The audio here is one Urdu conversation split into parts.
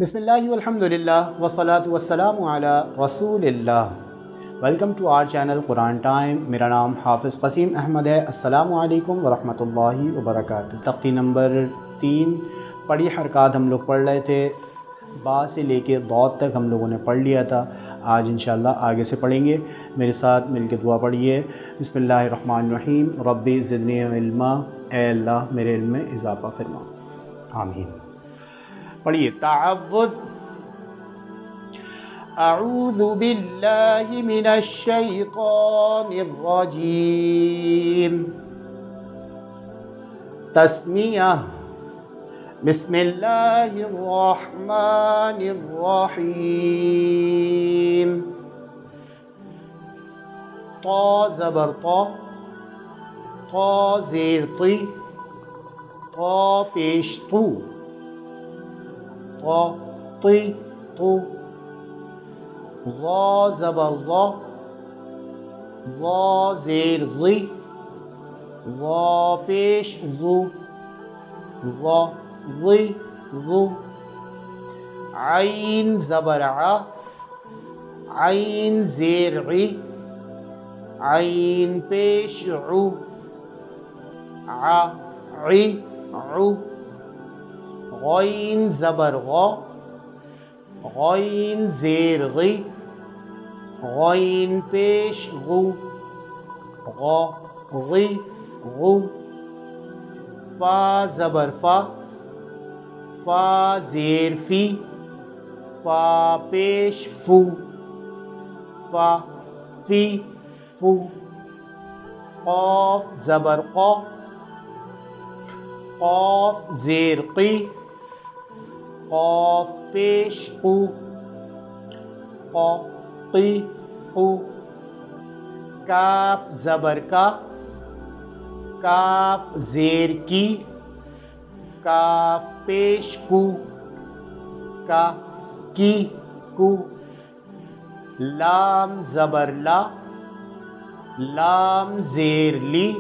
بسم اللہ والحمدللہ والصلاۃ والسلام علی رسول اللہ۔ Welcome to our channel Quran time. میرا نام حافظ قسیم احمد ہے۔ السلام علیکم ورحمۃ اللہ وبرکاتہ۔ تختی نمبر 3 پڑھی حرکات ہم لوگ پڑھ رہے تھے، با سے لے کے ضاد تک ہم لوگوں نے پڑھ لیا تھا۔ آج انشاءاللہ آگے سے پڑھیں گے، میرے ساتھ مل کے دعا پڑھیے۔ بسم اللہ الرحمن الرحیم، ربی زدنی علما، اے اللہ میرے علم میں اضافہ فرما، آمین۔ پڑھیے تعوذ۔ اعوذ باللہ من الشیطان الرجیم۔ تسمیہ۔ بسم اللہ الرحمن الرحیم۔ طا زبر طا، طا زیر طی، طا پیش طو، طا طی طو، ظا زبر ظا، ظا زیر ظی، ظا پیش ظو، ظا ظی ظو، عین زبر ع، عین زیر عی، عین پیش عو، ع عی عو، غین زبر غا، غین زیر غی، غین پیش غو، غا غی غو، فا زبر فا، فا زیر فی، فا پیش فو، فا فی فو، قاف زبر قا، قاف زیر قی، قاف پیش قو، قا قی قو، کاف زبر کا، کاف زیر کی، کاف پیش کو، کا کی کو، لام زبر لا، لام زیر لی،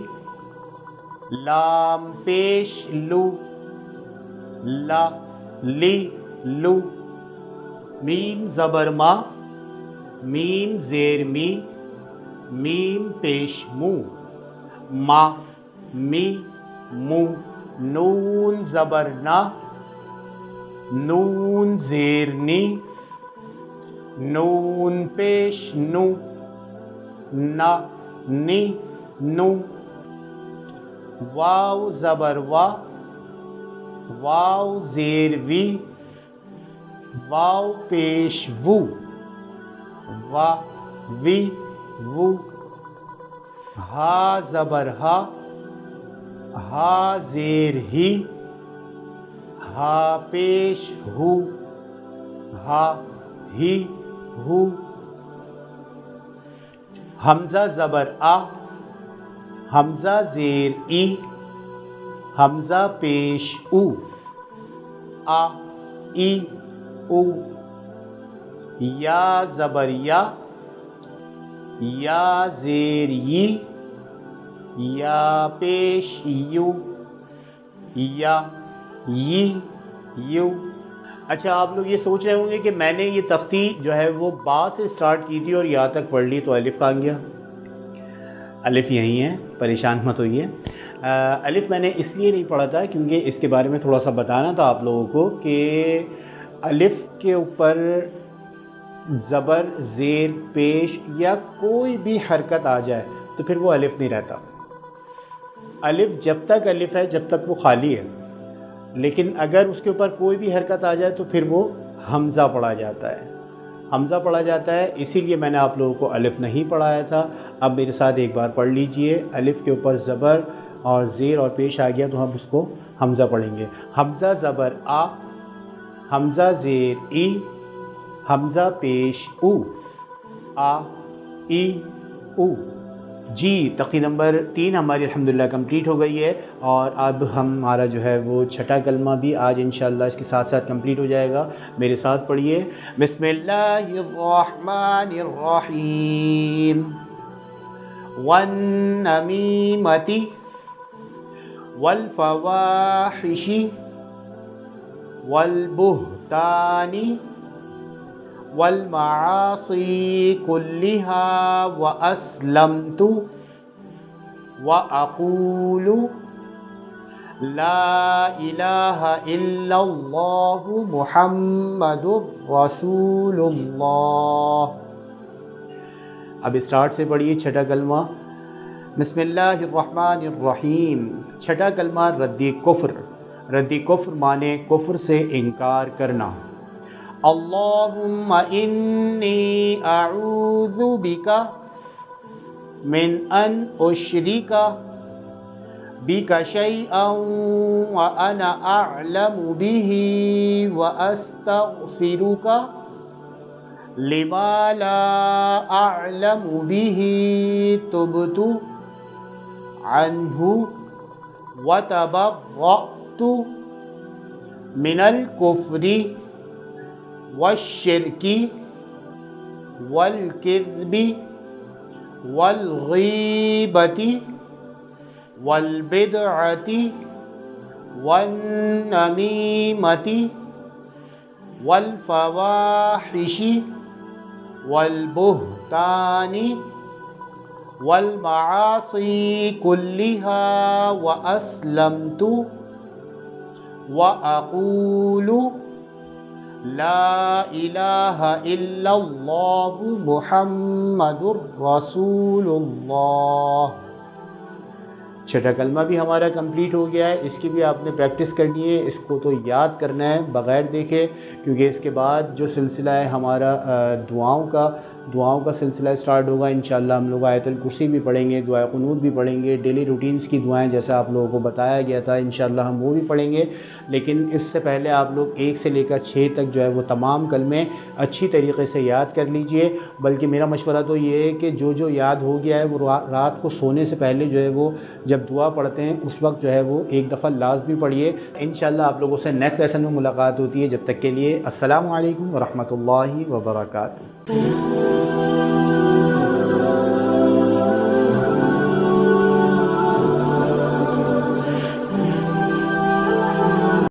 لام پیش لو، لا لی لو، میم زبر ما، میم زیر می، میم پیش مو، ما می مو، نون زبر نا، نون زیر نی، نون پیش نو، نا نی نو، واو زبر وا، واو زیر وی، واو پیش وو، وا وی وو، ہا زبر ہا، ہا زیر ہی، ہا پیش ہو، ہا ہی ہو، حمزہ زبر آ، حمزہ زیر ای، حمزہ پیش او، آ ای او، یا زبر یا، یا زیر یی، یا پیش یو، یا یی یو۔ اچھا، آپ لوگ یہ سوچ رہے ہوں گے کہ میں نے یہ تختی جو ہے وہ با سے سٹارٹ کی تھی اور یا تک پڑھ لی تو الف کہاں گیا؟ الف یہی ہے، پریشان مت ہوئیے۔ الف میں نے اس لیے نہیں پڑھا تھا کیونکہ اس کے بارے میں تھوڑا سا بتانا تھا آپ لوگوں کو کہ الف کے اوپر زبر زیر پیش یا کوئی بھی حرکت آ جائے تو پھر وہ الف نہیں رہتا۔ الف جب تک الف ہے جب تک وہ خالی ہے، لیکن اگر اس کے اوپر کوئی بھی حرکت آ جائے تو پھر وہ حمزہ پڑھا جاتا ہے، حمزہ پڑھا جاتا ہے۔ اسی لیے میں نے آپ لوگوں کو الف نہیں پڑھایا تھا۔ اب میرے ساتھ ایک بار پڑھ لیجئے۔ الف کے اوپر زبر اور زیر اور پیش آ گیا تو ہم اس کو حمزہ پڑھیں گے۔ حمزہ زبر آ، حمزہ زیر ای، حمزہ پیش او، آ ای او۔ جی، تختی نمبر 3 ہماری الحمدللہ کمپلیٹ ہو گئی ہے، اور اب ہمارا جو ہے وہ چھٹا کلمہ بھی آج انشاءاللہ اس کے ساتھ ساتھ کمپلیٹ ہو جائے گا۔ میرے ساتھ پڑھیے، بسم اللہ الرحمن الرحیم۔ والنمیمۃ، والفواحش، والبہتان والمعاصی کلہا واسلمت واقول لا الہ الا اللہ محمد رسول اللہ۔ اب اسٹارٹ سے پڑھیے چھٹا کلمہ۔ بسم اللہ الرحمن الرحیم۔ چھٹا کلمہ رد کفر۔ رد کفر معنی کفر سے انکار کرنا۔ اللہم انی اعوذ بک من ان اشرک بک شیئا وانا اعلم به واستغفرک لما لا اعلم به تبت عنہ وتبرأت من الکفر والشرک والکذب والغیبۃ والبدعۃ والنمیمۃ والفواحش والبہتان والمعاصی کلہا واسلمت واقول لا الہ الا اللہ محمد رسول اللہ۔ چھٹا کلمہ بھی ہمارا کمپلیٹ ہو گیا ہے۔ اس کی بھی آپ نے پریکٹس کرنی ہے، اس کو تو یاد کرنا ہے بغیر دیکھے، کیونکہ اس کے بعد جو سلسلہ ہے ہمارا دعاؤں کا سلسلہ سٹارٹ ہوگا۔ انشاءاللہ ہم لوگ آیت الکرسی بھی پڑھیں گے، دعائے قنوت بھی پڑھیں گے، ڈیلی روٹینز کی دعائیں جیسا آپ لوگوں کو بتایا گیا تھا انشاءاللہ ہم وہ بھی پڑھیں گے۔ لیکن اس سے پہلے آپ لوگ 1 سے لے کر 6 تک جو ہے وہ تمام کلمے اچھی طریقے سے یاد کر لیجئے۔ بلکہ میرا مشورہ تو یہ ہے کہ جو یاد ہو گیا ہے وہ رات کو سونے سے پہلے جو ہے وہ جب دعا پڑھتے ہیں اس وقت جو ہے وہ ایک دفعہ لازمی پڑھیے۔ انشاءاللہ آپ لوگوں سے نیکسٹ لیسن میں ملاقات ہوتی ہے۔ جب تک کے لیے السلام علیکم ورحمۃ اللہ وبرکاتہ۔